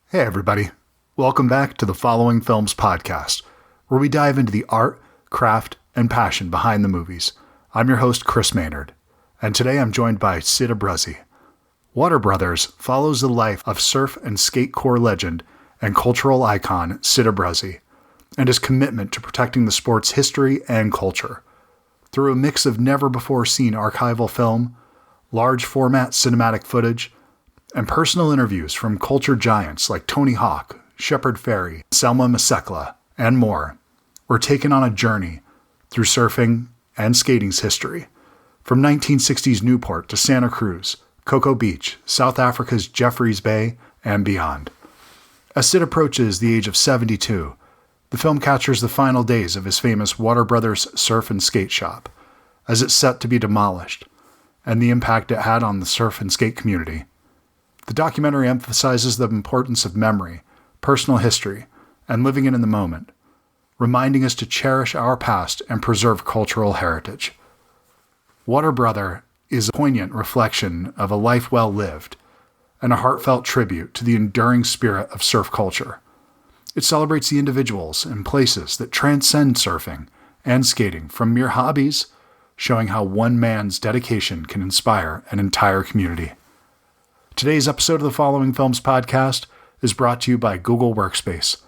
Hey, everybody. Welcome back to the Following Films podcast, where we dive into the art, craft, and passion behind the movies. I'm your host, Chris Maynard, and today I'm joined by Sid Abbruzzi. Water Brothers follows the life of surf and skatecore legend and cultural icon Sid Abbruzzi, and his commitment to protecting the sport's history and culture. Through a mix of never-before-seen archival film, large-format cinematic footage, and personal interviews from culture giants like Tony Hawk, Shepard Fairey, Selema Masekela, and more, we're taken on a journey through surfing and skating's history, from 1960s Newport to Santa Cruz, Cocoa Beach, South Africa's Jeffreys Bay, and beyond. As Sid approaches the age of 72, the film captures the final days of his famous Water Brothers surf and skate shop, as it's set to be demolished, and the impact it had on the surf and skate community. The documentary emphasizes the importance of memory, personal history, and living it in the moment, reminding us to cherish our past and preserve cultural heritage. Water Brother is a poignant reflection of a life well lived and a heartfelt tribute to the enduring spirit of surf culture. It celebrates the individuals and places that transcend surfing and skating from mere hobbies, showing how one man's dedication can inspire an entire community. Today's episode of the Following Films podcast is brought to you by Google Workspace.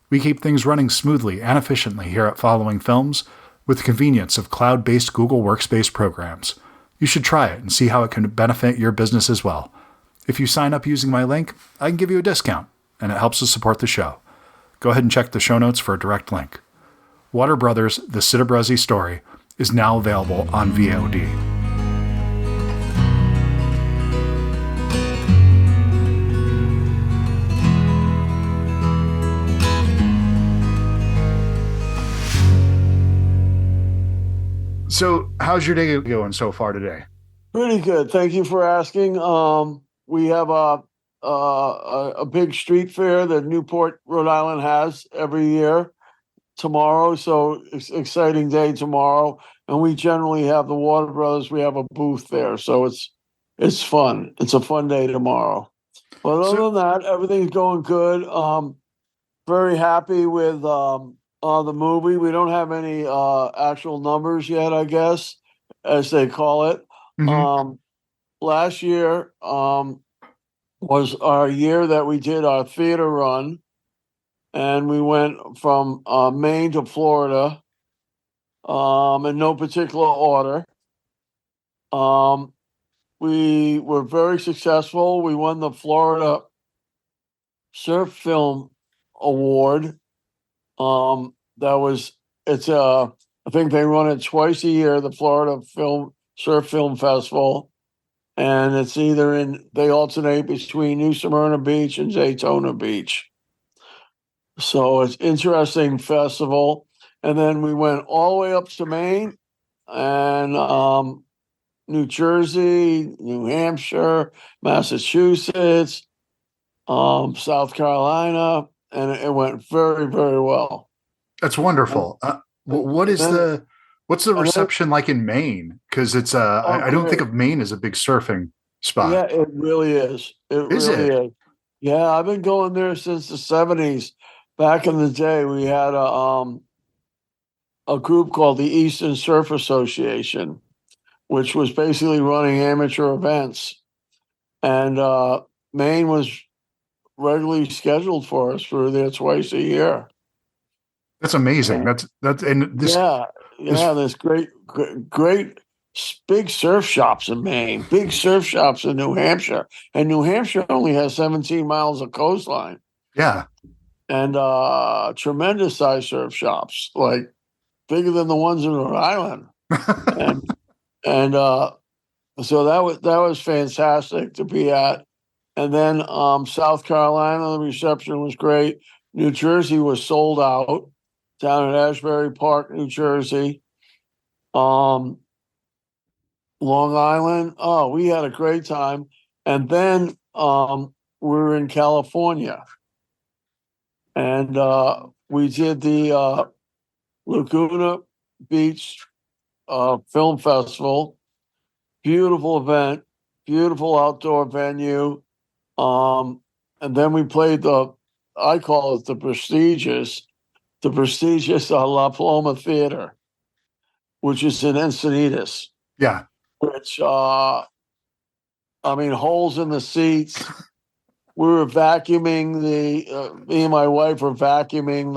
We keep things running smoothly and efficiently here at Following Films with the convenience of cloud-based Google Workspace programs. You should try it and see how it can benefit your business as well. If you sign up using my link, I can give you a discount, and it helps us support the show. Go ahead and check the show notes for a direct link. Water Brothers, The Sid Abbruzzi Story is now available on VOD. So, how's your day going so far today? Pretty good. Thank you for asking. We have a big street fair that Newport, Rhode Island has every year tomorrow. So it's an exciting day tomorrow. And we generally have the Water Brothers. We have a booth there. So it's fun. It's a fun day tomorrow. But other than that, everything's going good. Very happy with the movie. We don't have any actual numbers yet, I guess, as they call it. Mm-hmm. Last year was our year that we did our theater run, and we went from Maine to Florida in no particular order. We were very successful. We won the Florida Surf Film Award. I think they run it twice a year, the Florida Surf Film Festival. And it's they alternate between New Smyrna Beach and Daytona Beach. So it's interesting festival. And then we went all the way up to Maine and New Jersey, New Hampshire, Massachusetts, South Carolina, and it went very, very well. That's wonderful. What's the reception like in Maine? Because it's I don't think of Maine as a big surfing spot. Yeah, it really is. It Is really it? is. Yeah, I've been going there since the 70s. Back in the day, we had a group called the Eastern Surf Association, which was basically running amateur events. And Maine was regularly scheduled for us. We were there twice a year. That's amazing. And that's and this there's great big surf shops in Maine, big surf shops in New Hampshire, and New Hampshire only has 17 miles of coastline. Yeah, and tremendous size surf shops, like bigger than the ones in Rhode Island, and so that was fantastic to be at. And then South Carolina, the reception was great. New Jersey was sold out down at Asbury Park, New Jersey. Long Island, we had a great time. And then we were in California, and we did the Laguna Beach Film Festival. Beautiful event, beautiful outdoor venue. and then we played I call it the prestigious La Paloma Theater, which is in Encinitas, Yeah. which, holes in the seats. We were vacuuming me and my wife were vacuuming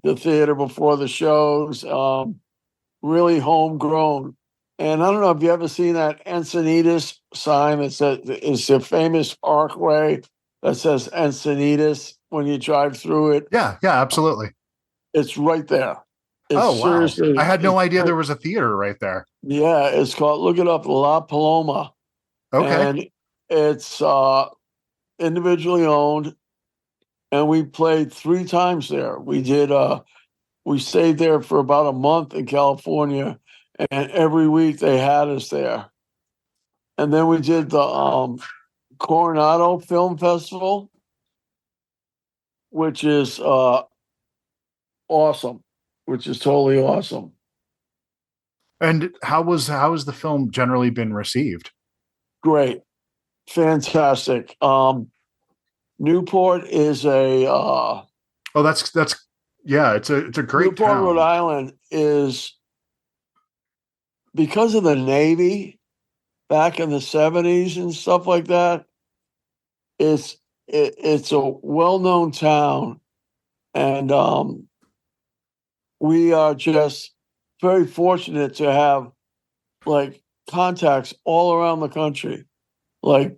the theater before the shows. Really homegrown. And I don't know if you ever seen that Encinitas sign that says it's a famous archway that says Encinitas when you drive through it. Yeah. Yeah. Absolutely. It's right there. It's Oh, wow. I seriously, had no idea there was a theater right there. yeah, it's called, look it up, La Paloma. Okay. And it's individually owned. And we played 3 times there. We stayed there for about a month in California, and every week they had us there. And then we did the Coronado Film Festival, which is awesome, which is totally awesome. And how has the film generally been received? Great, fantastic. Newport is Oh, that's yeah, it's a great Newport, Rhode town. Island is, because of the Navy back in the 70s and stuff like that. It's a well-known town, and we are just very fortunate to have like contacts all around the country. Like,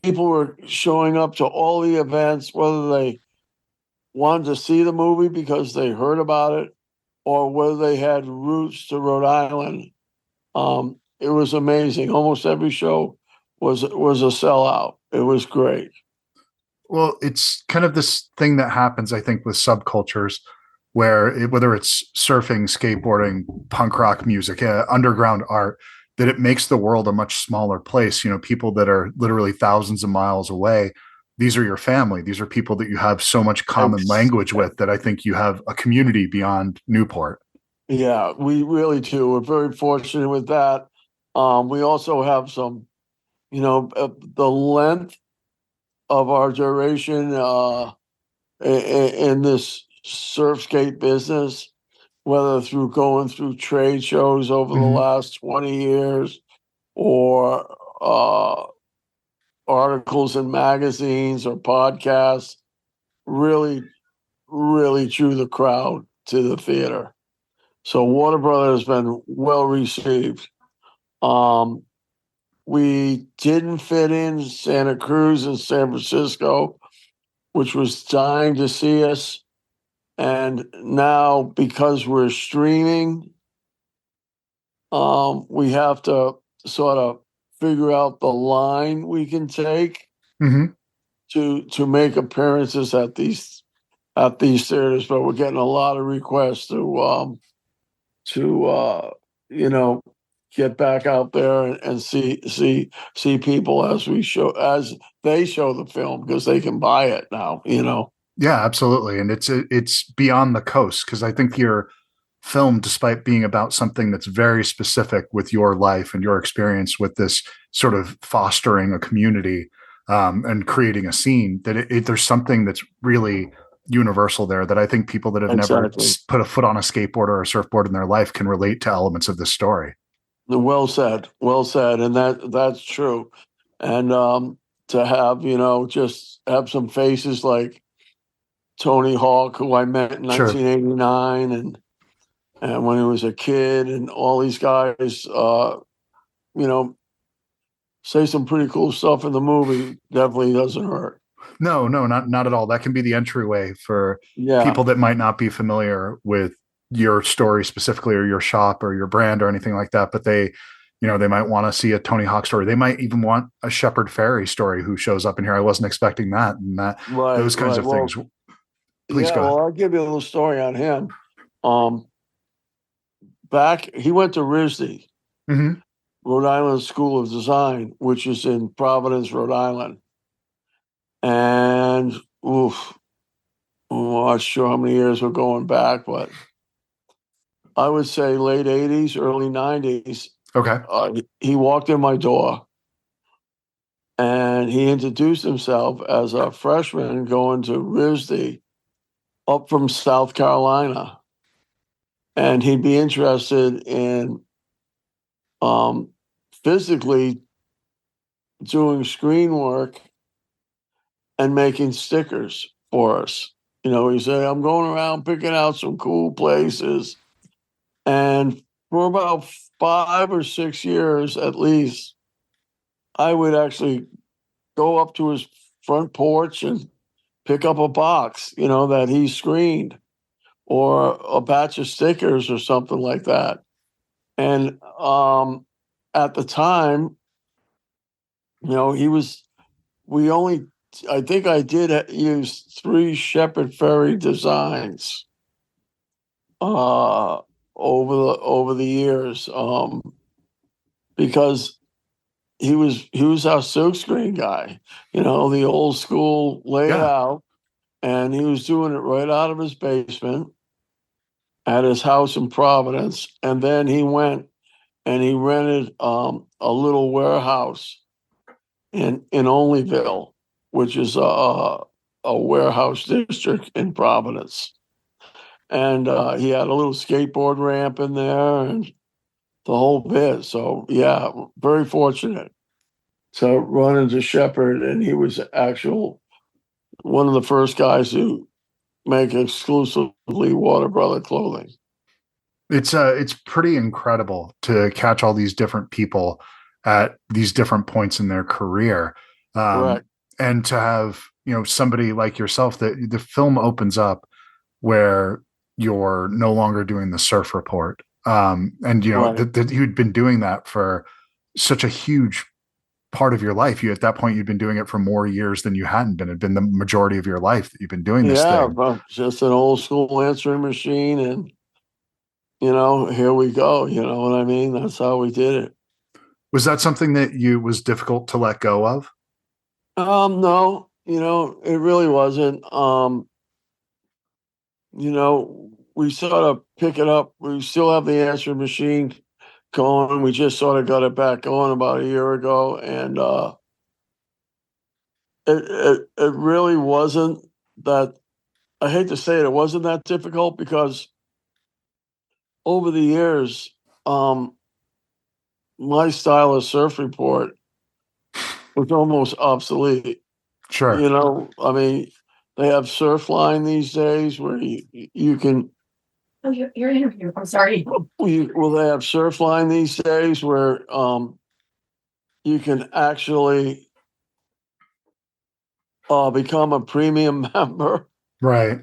people were showing up to all the events, whether they wanted to see the movie because they heard about it or whether they had roots to Rhode Island. It was amazing. Almost every show was a sellout. It was great. Well, it's kind of this thing that happens, I think, with subcultures where whether it's surfing, skateboarding, punk rock music, underground art, that it makes the world a much smaller place. People that are literally thousands of miles away, these are your family. These are people that you have so much common Ex- language with that I think you have a community beyond Newport. Yeah, we really do. We're very fortunate with that. We also have some, the length of our duration in this surf skate business, whether through going through trade shows over the Mhm. last 20 years or articles in magazines or podcasts, really, really drew the crowd to the theater. So Warner Brothers has been well received. Um, we didn't fit in Santa Cruz and San Francisco, which was dying to see us. And now, because we're streaming, we have to sort of figure out the line we can take Mhm. to make appearances at these theaters. But we're getting a lot of requests to you know get back out there and see people as they show the film, because they can buy it now. Yeah, absolutely. And it's beyond the coast because I think your film, despite being about something that's very specific with your life and your experience with this sort of fostering a community and creating a scene, that there's something that's really universal there that I think people that have never Exactly. put a foot on a skateboard or a surfboard in their life can relate to elements of this story. Well said, well said. And that's true. And to have, just have some faces like Tony Hawk, who I met in Sure. 1989, and when he was a kid, and all these guys, you know, say some pretty cool stuff in the movie, definitely doesn't hurt. No, no, not at all. That can be the entryway for Yeah, people that might not be familiar with your story specifically or your shop or your brand or anything like that. But they might want to see a Tony Hawk story. They might even want a Shepard Fairey story who shows up in here. I wasn't expecting that, and that right, those kinds right. of things. Well, Please yeah, go ahead. well, I'll give you a little story on him. Um, he went to RISD, Hmm. Rhode Island School of Design, which is in Providence, Rhode Island. And oof, I'm not sure how many years we're going back, but I would say late 80s, early 90s. Okay. He walked in my door and he introduced himself as a freshman going to RISD up from South Carolina, and he'd be interested in um, physically doing screen work and making stickers for us. He said, I'm going around picking out some cool places. And for about 5 or 6 years at least, I would actually go up to his front porch and pick up a box, that he screened, or a batch of stickers or something like that. And at the time, he was, we only, I think I did use 3 Shepard Fairey designs over the years, because he was our silkscreen guy, the old school Yeah. layout, and he was doing it right out of his basement at his house in Providence, and then he went and he rented a little warehouse in Onlyville, which is a warehouse district in Providence. And he had a little skateboard ramp in there and the whole bit. So, yeah, very fortunate to run into Shepard. And he was one of the first guys who make exclusively Water Brother clothing. It's pretty incredible to catch all these different people at these different points in their career. Correct. And to have, somebody like yourself, that the film opens up where you're no longer doing the surf report. And Right. that you'd been doing that for such a huge part of your life. At that point, you'd been doing it for more years than you hadn't been. It'd been the majority of your life that you've been doing this Yeah, thing. but just an old school answering machine, and here we go. You know what I mean? That's how we did it. Was that something that was difficult to let go of? No, it really wasn't. We sort of pick it up. We still have the answering machine going. We just sort of got it back going about a year ago, and it really wasn't that. I hate to say it, it wasn't that difficult, because over the years, my style of surf report was almost obsolete. Sure. I mean, they have Surfline these days where you can. Oh, your interview. I'm sorry. Well, they have Surfline these days where you can actually become a premium member, Right.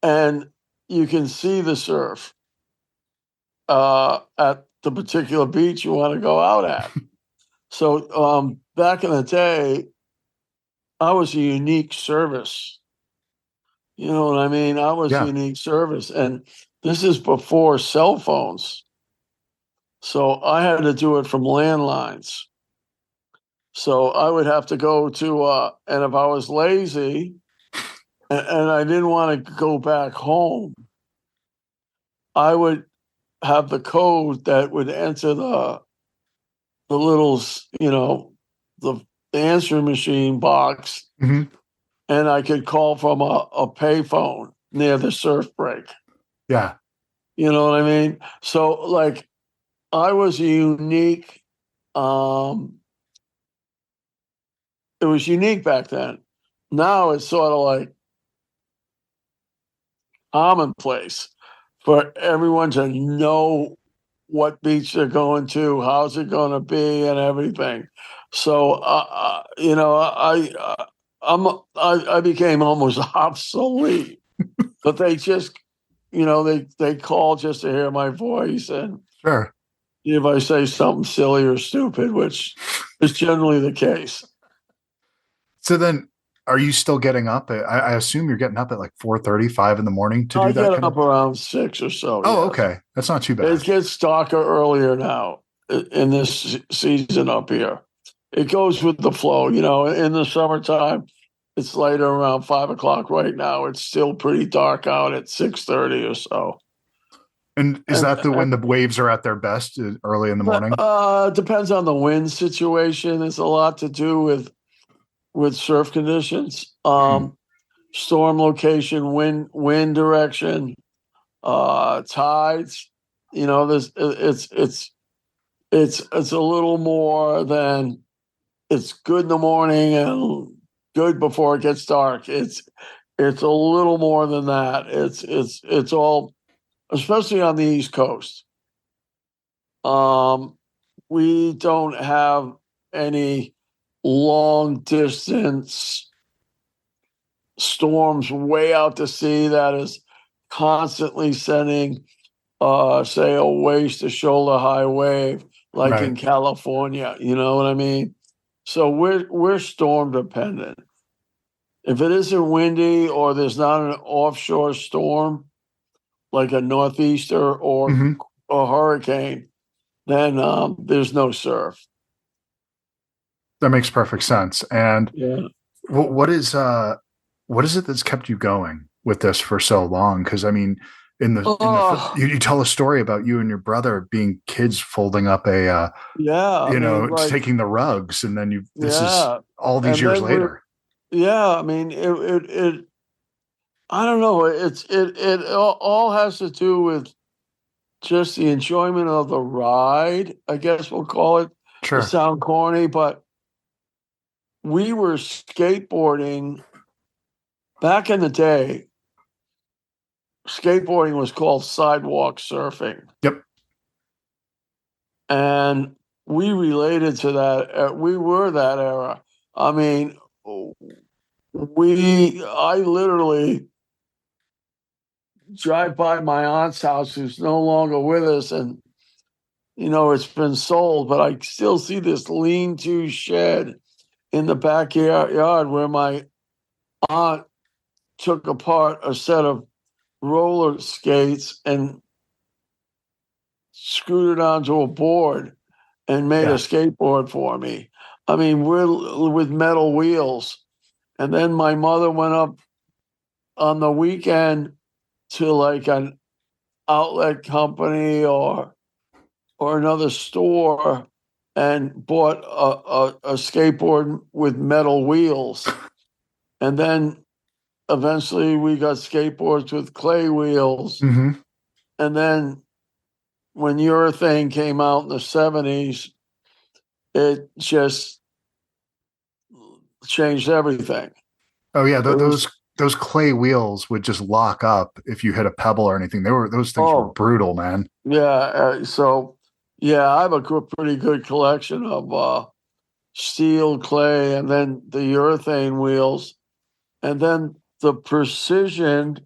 and you can see the surf at the particular beach you want to go out at. So back in the day, I was a unique service. You know what I mean? I was a Yeah. unique service, and this is before cell phones. So I had to do it from landlines. So I would have to go to, and if I was lazy and I didn't want to go back home, I would have the code that would enter the little, the answering machine box, Hmm. and I could call from a payphone near the surf break. Yeah. You know what I mean? So, like, I was unique. It was unique back then. Now it's sort of like commonplace for everyone to know what beach they're going to, how's it going to be, and everything. So, I became almost obsolete. But they just, they call just to hear my voice and Sure. if I say something silly or stupid, which is generally the case. So then, are you still getting up? I assume you're getting up at like 4:30, 5 in the morning to do I that get kind up of. around 6 or so. Oh, Yes, okay. That's not too it bad. gets darker earlier now in this season up here. It goes with the flow. In the summertime, it's later around 5 o'clock. Right now, it's still pretty dark out at 6:30 or so. And is And that when the waves are at their best, early in the morning? depends on the wind situation. It's a lot to do with with surf conditions, Mhm. storm location, wind direction, tides. There's it's a little more than it's good in the morning and good before it gets dark. It's a little more than that. It's all, especially on the East Coast. Um, we don't have any long distance storms way out to sea that is constantly sending, say, a waist to shoulder high wave like Right. in California. You know what I mean? So we're storm dependent. If it isn't windy or there's not an offshore storm like a northeaster or Hmm. a hurricane, then there's no surf. That makes perfect sense. And Yeah. What what is it that's kept you going with this for so long? Because I mean, Oh, you tell a story about you and your brother being kids folding up yeah. I mean, like, taking the rugs, and then you this is yeah. all these And years then later. yeah. I mean, I don't know. It all has to do with just the enjoyment of the ride. I guess we'll call it. To Sure. sound corny, but we were skateboarding back in the day. Skateboarding was called sidewalk surfing, Yep. and we related to that. We were that era. I mean, I literally drive by my aunt's house, who's no longer with us, and it's been sold, but I still see this lean-to shed in the backyard where my aunt took apart a set of roller skates and screwed it onto a board and made a Yeah. skateboard for me. I mean, we're with metal wheels. And then my mother went up on the weekend to like an outlet company or another store and bought a skateboard with metal wheels. And then eventually we got skateboards with clay wheels. Hmm. And then when urethane came out in the 70s, it just changed everything. Oh yeah, It was, those clay wheels would just lock up if you hit a pebble or anything. Those things were oh, brutal, man. yeah. So, yeah, I have a pretty good collection of steel, clay, and then the urethane wheels. And then the precision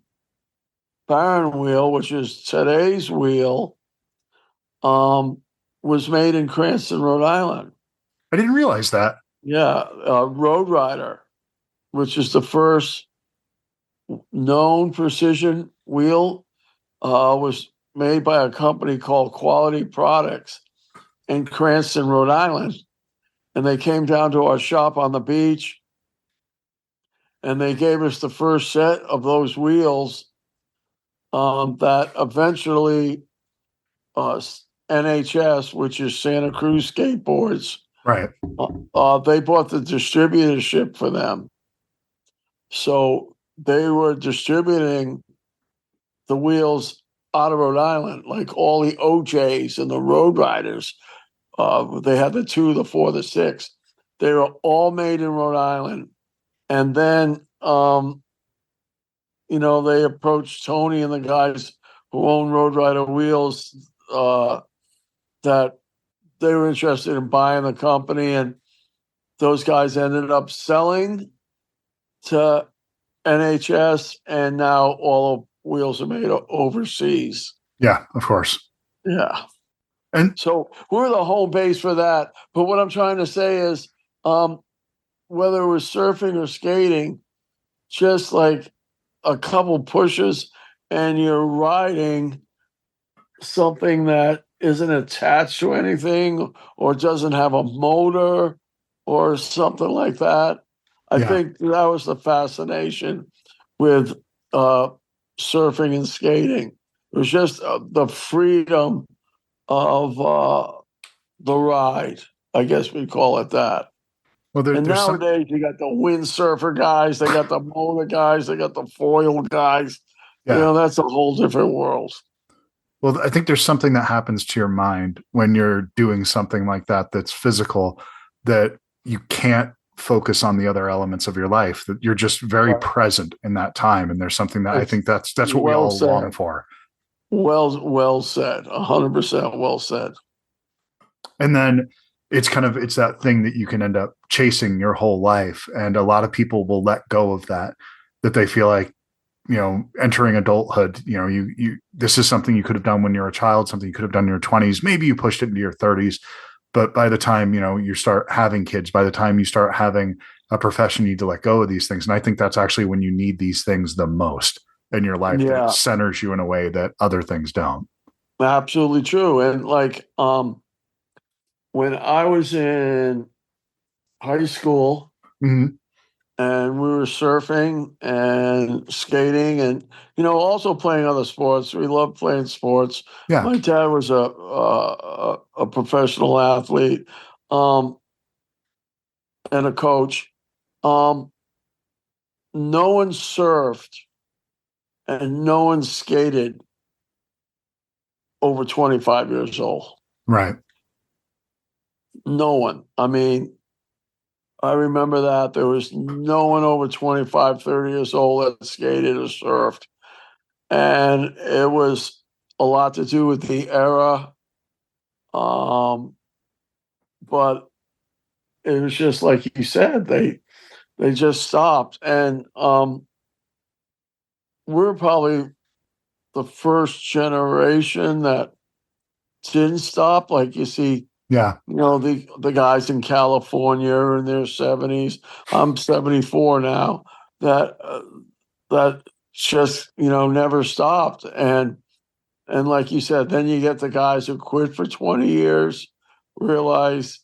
Barron wheel, which is today's wheel, um, was made in Cranston, Rhode Island. I didn't realize that. Yeah, Road Rider, which is the first known precision wheel, was made by a company called Quality Products in Cranston, Rhode Island. And they came down to our shop on the beach and they gave us the first set of those wheels, that eventually NHS, which is Santa Cruz Skateboards, Right. they bought the distributorship for them. So they were distributing the wheels out of Rhode Island, like all the OJs and the Road Riders. They had the 2, the 4, the 6. They were all made in Rhode Island. And then, they approached Tony and the guys who own Road Rider wheels, that they were interested in buying the company. And those guys ended up selling to NHS. And now all the wheels are made overseas. Yeah, of course. Yeah. And So we're the home base for that. But what I'm trying to say is, whether it was surfing or skating, just like a couple pushes and you're riding something that isn't attached to anything or doesn't have a motor or something like that. I yeah, think that was the fascination with uh, surfing and skating. It was just the freedom of the ride. I guess we call it that. Well, And there's some, nowadays, you got the windsurfer guys, they got the motor guys, they got the foil guys. yeah. That's a whole different world. Well, I think there's something that happens to your mind when you're doing something like that that's physical, that you can't focus on the other elements of your life, that you're just very Right. present in that time. And there's something that I It's think that's what we well all long said. for. Well said. 100% well said. And then it's that thing that you can end up chasing your whole life. And a lot of people will let go of that they feel like, entering adulthood, this is something you could have done when you're a child, something you could have done in your 20s. Maybe you pushed it into your 30s, but by the time, you start having kids, by the time you start having a profession, you need to let go of these things. And I think that's actually when you need these things the most in your life, that it Yeah, centers you in a way that other things don't. absolutely true. And like, when I was in high school Mhm. and we were surfing and skating and, also playing other sports. We loved playing sports. Yeah. My dad was a professional athlete, um, and a coach. Um, no one surfed and no one skated over 25 years old. Right. No one. I mean, I remember that there was no one over 25, 30 years old that skated or surfed. And it was a lot to do with the era. Um, but it was just like you said, they just stopped. And we're probably the first generation that didn't stop. Like you see, Yeah. the guys in California in their 70s. I'm 74 now. That just never stopped. And like you said, then you get the guys who quit for 20 years, realize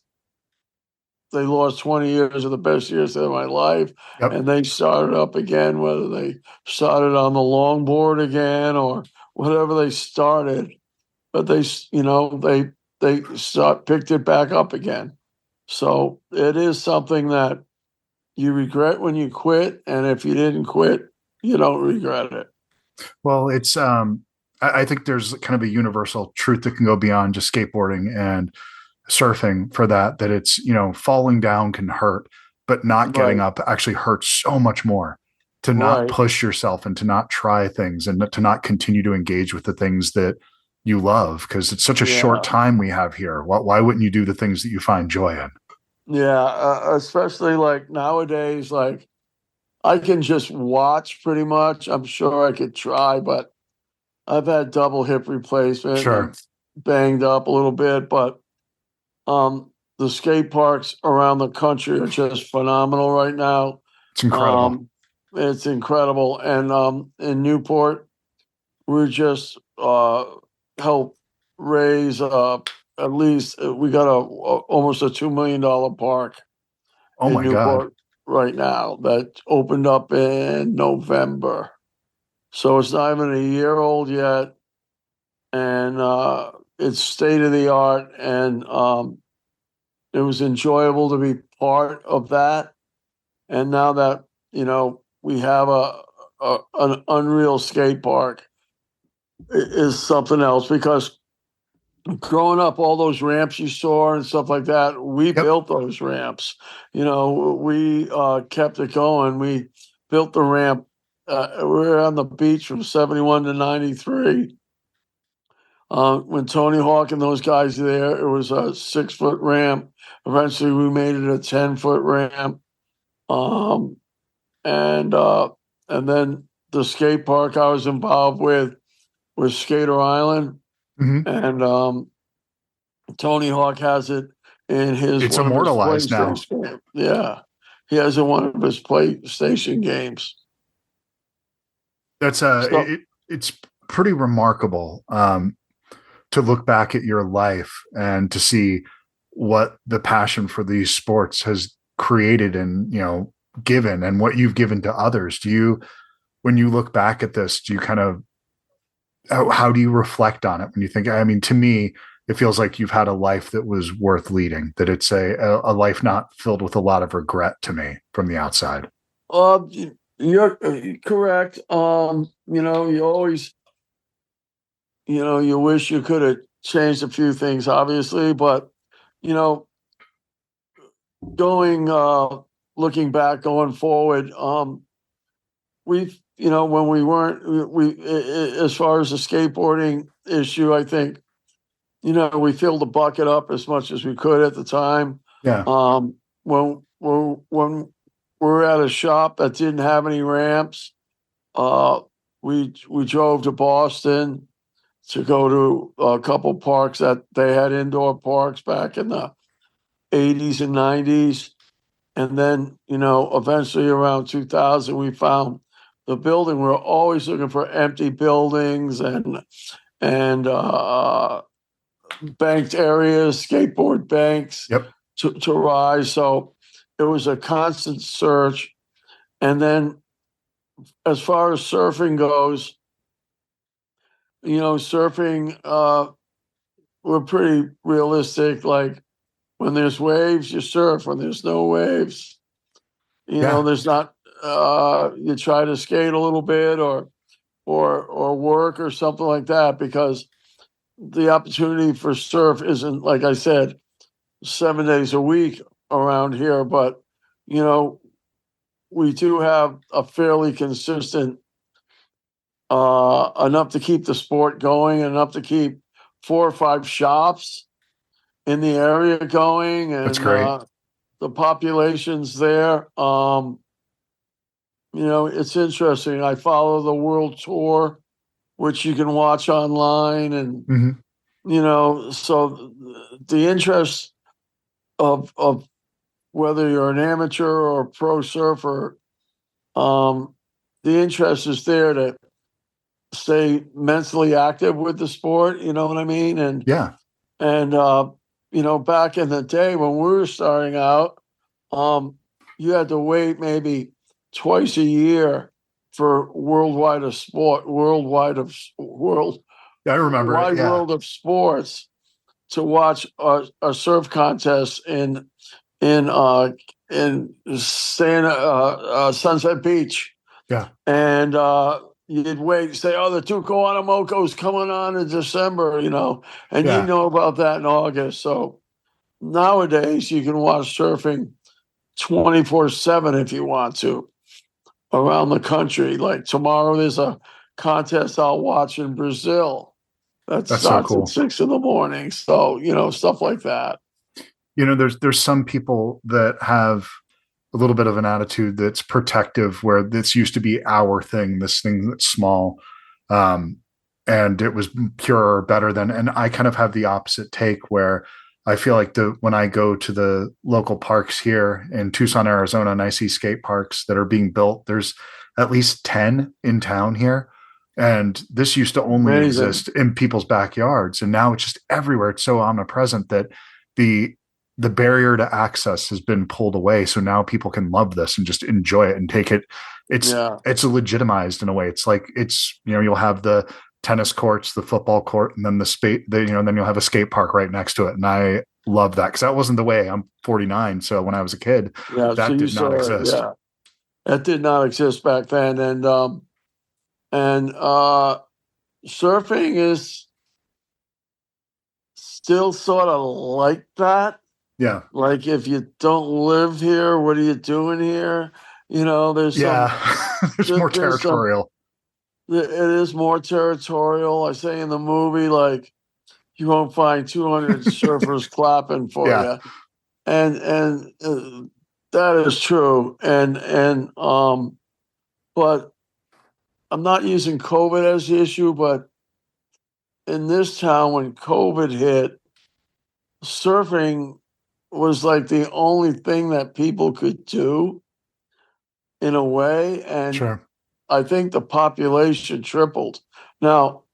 they lost 20 years of the best years of my life, Yep. and they started up again, whether they started on the longboard again or whatever they started. But they picked it back up again. So it is something that you regret when you quit, and if you didn't quit, you don't regret it. Well, I think there's kind of a universal truth that can go beyond just skateboarding and surfing for that it's, falling down can hurt, but not getting Right, up actually hurts so much more. To not right. push yourself and to not try things and to not continue to engage with the things that you love, because it's such a short Yeah, time we have here. Why wouldn't you do the things that you find joy in? yeah. Especially like nowadays, like I can just watch pretty much. I'm sure I could try, but I've had double hip replacement and Sure. I'm banged up a little bit. But the skate parks around the country are just phenomenal right now. It's incredible. Um, it's incredible. And in Newport, we just help raise at least we got almost a $2 million park Oh in my God. Newport right now that opened up in November. So it's not even a year old yet, and it's state of the art, and it was enjoyable to be part of that. And now that we have an unreal skate park, is something else because growing up, all those ramps you saw and stuff like that, we Yep. built those ramps. We kept it going. We built the ramp. We were on the beach from 71 to 93. When Tony Hawk and those guys were there, it was a 6 foot ramp. Eventually, we made it a 10 foot ramp. Um, and then the skate park I was involved with was Skater Island, Mhm. and Tony Hawk has it in his It's one of his immortalized now. PlayStation games. Yeah, he has it in one of his PlayStation games. That's So it's pretty remarkable, to look back at your life and to see what the passion for these sports has created and, given, and what you've given to others. When you look back at this, do you kind of, how do you reflect on it when you think, I mean, to me, it feels like you've had a life that was worth leading, that it's a life not filled with a lot of regret to me from the outside. You're correct. You always, you wish you could have changed a few things, obviously, but you know, going looking back, going forward, we've, when we weren't, as far as the skateboarding issue, I think, we filled the bucket up as much as we could at the time. Yeah. When we're at a shop that didn't have any ramps, we drove to Boston to go to a couple parks that they had indoor parks back in the 80s and 90s. And then, eventually around 2000, we found the building. We were always looking for empty buildings and banked areas, skateboard banks Yep. to rise. So it was a constant search. And then as far as surfing goes, surfing, we're pretty realistic. Like when there's waves, you surf. When there's no waves, Yeah. there's not. You try to skate a little bit or work or something like that, because the opportunity for surf isn't, like I said, 7 days a week around here. But we do have a fairly consistent, enough to keep the sport going, enough to keep 4 or 5 shops in the area going, That's and great. the population's there. It's interesting. I follow the world tour, which you can watch online, and so the interest of whether you're an amateur or a pro surfer, the interest is there to stay mentally active with the sport. You know what I mean? And Yeah. back in the day when we were starting out, you had to wait maybe twice a year for worldwide of sport, Yeah, I remember it. wide Yeah. world of sports to watch a surf contest in Sunset Beach. Yeah. And you'd wait, say, "Oh, the two Moco's coming on in December," and you Yeah. know about that in August. So nowadays you can watch surfing 24/7 if you want to around the country. Like tomorrow, there's a contest I'll watch in Brazil that That's so starts at cool. 6 in the morning. So stuff like that. There's some people that have a little bit of an attitude that's protective, where this used to be our thing, this thing that's small, and it was purer or better than. And I kind of have the opposite take, where I feel like when I go to the local parks here in Tucson, Arizona, and I see skate parks that are being built, there's at least 10 in town here. And this used to only Amazing. exist in people's backyards. And now it's just everywhere. It's so omnipresent that the barrier to access has been pulled away. So now people can love this and just enjoy it and take it. It's legitimized in a way. It's like, you'll have the tennis courts, the football court, and then then you'll have a skate park right next to it. And I love that, because that wasn't the way. I'm 49. So when I was a kid, that did not exist. Yeah, that did not exist back then. And surfing is still sort of like that. Yeah. Like, if you don't live here, what are you doing here? There's there's more territorial. It is more territorial. I say in the movie, like, you won't find 200 surfers clapping for you, and that is true. But I'm not using COVID as the issue, but in this town, when COVID hit, surfing was like the only thing that people could do in a way. And Sure. I think the population tripled. Now,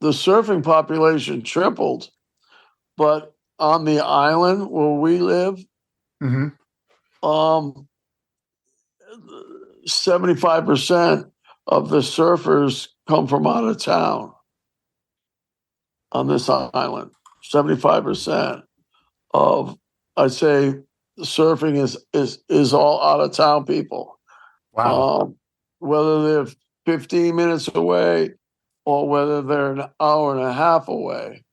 the surfing population tripled, but on the island where we live, 75% of the surfers come from out of town on this island. 75% of, I'd say, surfing is all out of town people. Wow. Whether they're 15 minutes away or whether they're an hour and a half away.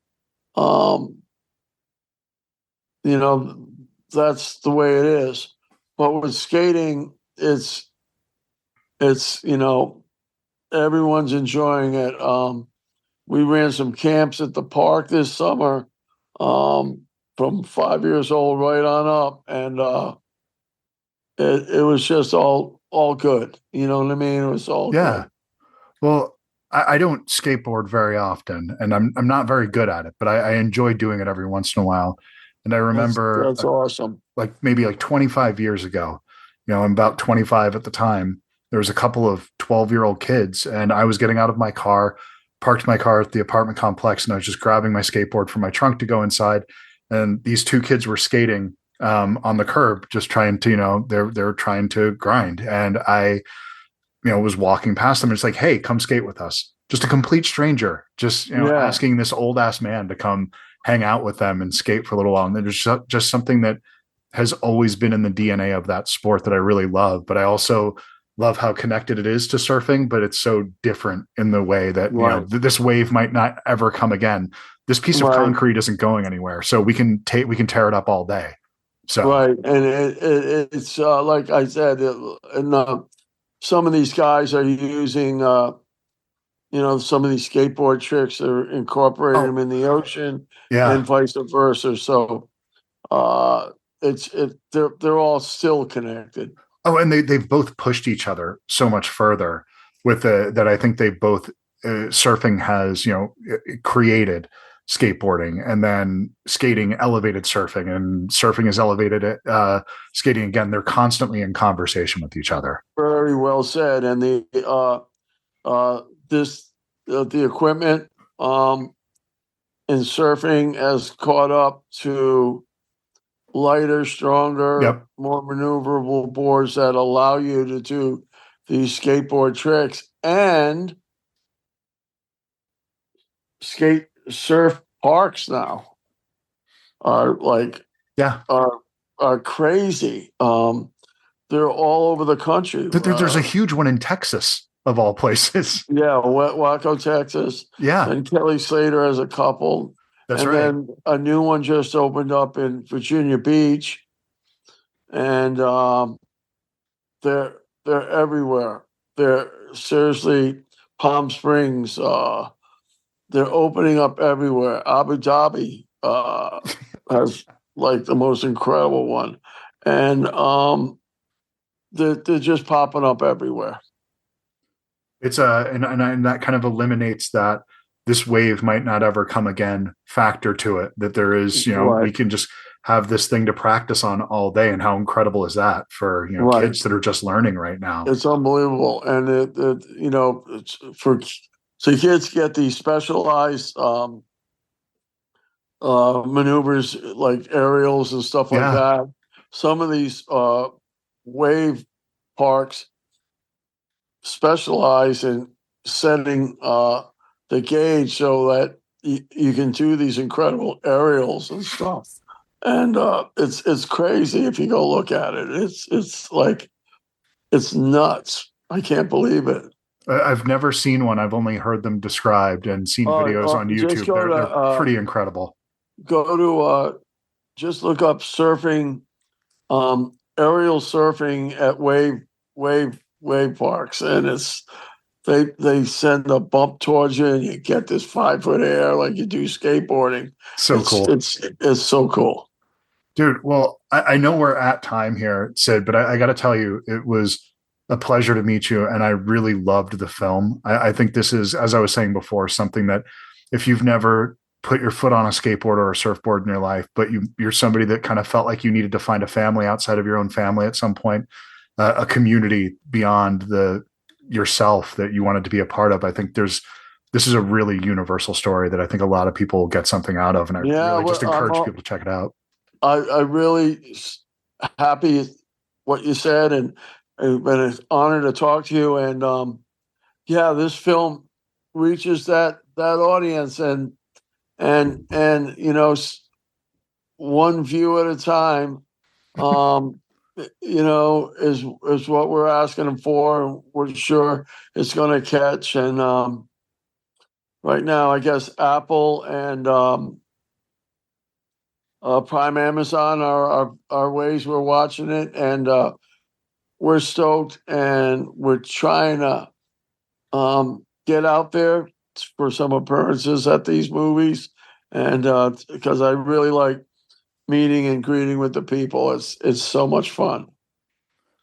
You know, that's the way it is. But with skating, it's everyone's enjoying it. We ran some camps at the park this summer, from 5 years old right on up, and it was just all good. You know what I mean? It was all Yeah. good. Well, I don't skateboard very often, and I'm not very good at it, but I enjoy doing it every once in a while. And I remember That's awesome. like maybe like 25 years ago, I'm about 25 at the time. There was a couple of 12-year-old kids, and I was getting out of my car, parked my car at the apartment complex, and I was just grabbing my skateboard from my trunk to go inside. And these two kids were skating on the curb, just trying to, they're trying to grind. And I was walking past them. And it's like, hey, come skate with us. Just a complete stranger, just, Yeah, asking this old ass man to come hang out with them and skate for a little while. And there's just something that has always been in the DNA of that sport that I really love. But I also love how connected it is to surfing, but it's so different in the way that, right, this wave might not ever come again. This piece of right, concrete isn't going anywhere. So we can tear it up all day. So right. And it's like I said, and some of these guys are using, some of these skateboard tricks are incorporating them oh in the ocean yeah. and vice versa. So they're all still connected. Oh, and they've both pushed each other so much further with that. I think they both surfing has created skateboarding, and then skating elevated surfing, and surfing has elevated it. Skating again. They're constantly in conversation with each other. Very well said. And the equipment in surfing has caught up to lighter, stronger, Yep. more maneuverable boards that allow you to do these skateboard tricks and surf parks now are like Yeah. are crazy. They're all over the country. There's a huge one in Texas, of all places. Yeah, Waco, Texas, Yeah, and Kelly Slater has a couple, that's and right. then a new one just opened up in Virginia Beach, and they're everywhere. They're seriously Palm Springs. They're opening up everywhere. Abu Dhabi has like the most incredible one, and they're just popping up everywhere. It's and that kind of eliminates that this wave might not ever come again factor to it, that there is, Right, we can just have this thing to practice on all day. And how incredible is that for, right. kids that are just learning right now? It's unbelievable, and it's for so kids get these specialized maneuvers like aerials and stuff like Yeah. that. Some of these wave parks specialize in setting the gauge so that you can do these incredible aerials and stuff. And it's crazy if you go look at it. It's like it's nuts. I can't believe it. I've never seen one. I've only heard them described and seen videos on Just YouTube. They're pretty incredible. go to just look up surfing, aerial surfing at wave parks, and they send a bump towards you, and you get this 5 foot air like you do skateboarding. So cool. It's so cool. Dude, well, I know we're at time here, Sid, but I got to tell you, it was a pleasure to meet you, and I really loved the film. I think this is, as I was saying before, something that if you've never put your foot on a skateboard or a surfboard in your life, but you're somebody that kind of felt like you needed to find a family outside of your own family at some point, a community beyond yourself that you wanted to be a part of. I think this is a really universal story that I think a lot of people will get something out of, and I really just encourage people to check it out. I really happy what you said, and it's been an honor to talk to you. And yeah, this film reaches that audience, and and one view at a time, is what we're asking them for, and we're sure it's going to catch. And right now, I guess Apple and Prime Amazon are ways we're watching it, and we're stoked, and we're trying to get out there for some appearances at these movies, and because I really like meeting and greeting with the people. It's so much fun.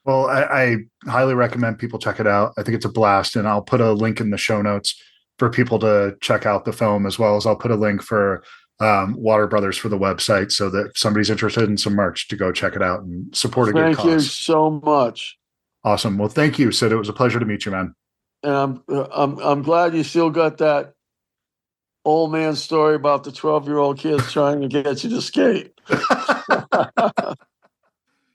Well, I highly recommend people check it out. I think it's a blast, and I'll put a link in the show notes for people to check out the film, as well as I'll put a link for Water Brothers for the website, so that if somebody's interested in some merch, to go check it out and support a good cause. Thank you so much. Awesome. Well, thank you, Sid. It was a pleasure to meet you, man. And I'm glad you still got that old man story about the 12-year-old kids trying to get you to skate.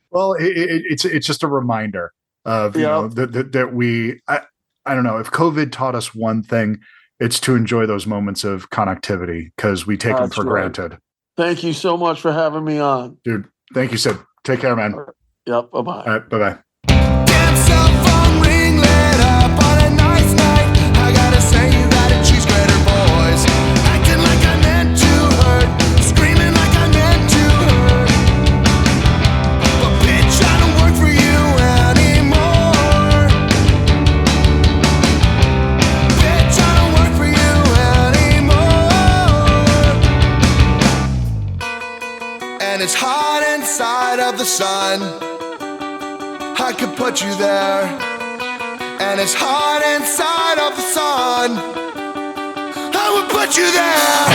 Well, it's just a reminder of that we I don't know, if COVID taught us one thing, it's to enjoy those moments of connectivity, because we take them for granted. Thank you so much for having me on, dude. Thank you, Sid. Take care, man. Yep. Bye bye. All right, bye bye. And it's hot inside of the sun. I could put you there. And it's hot inside of the sun. I would put you there.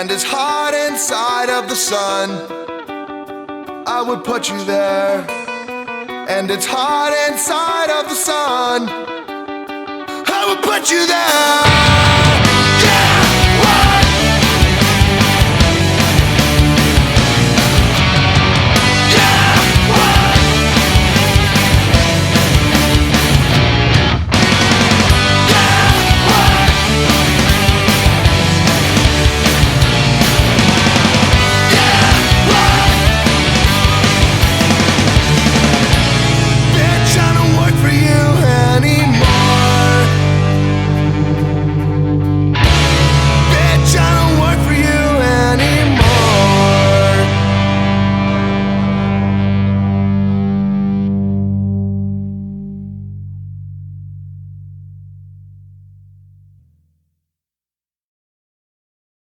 And it's hot inside of the sun. I would put you there. And it's hot inside of the sun. I would put you there.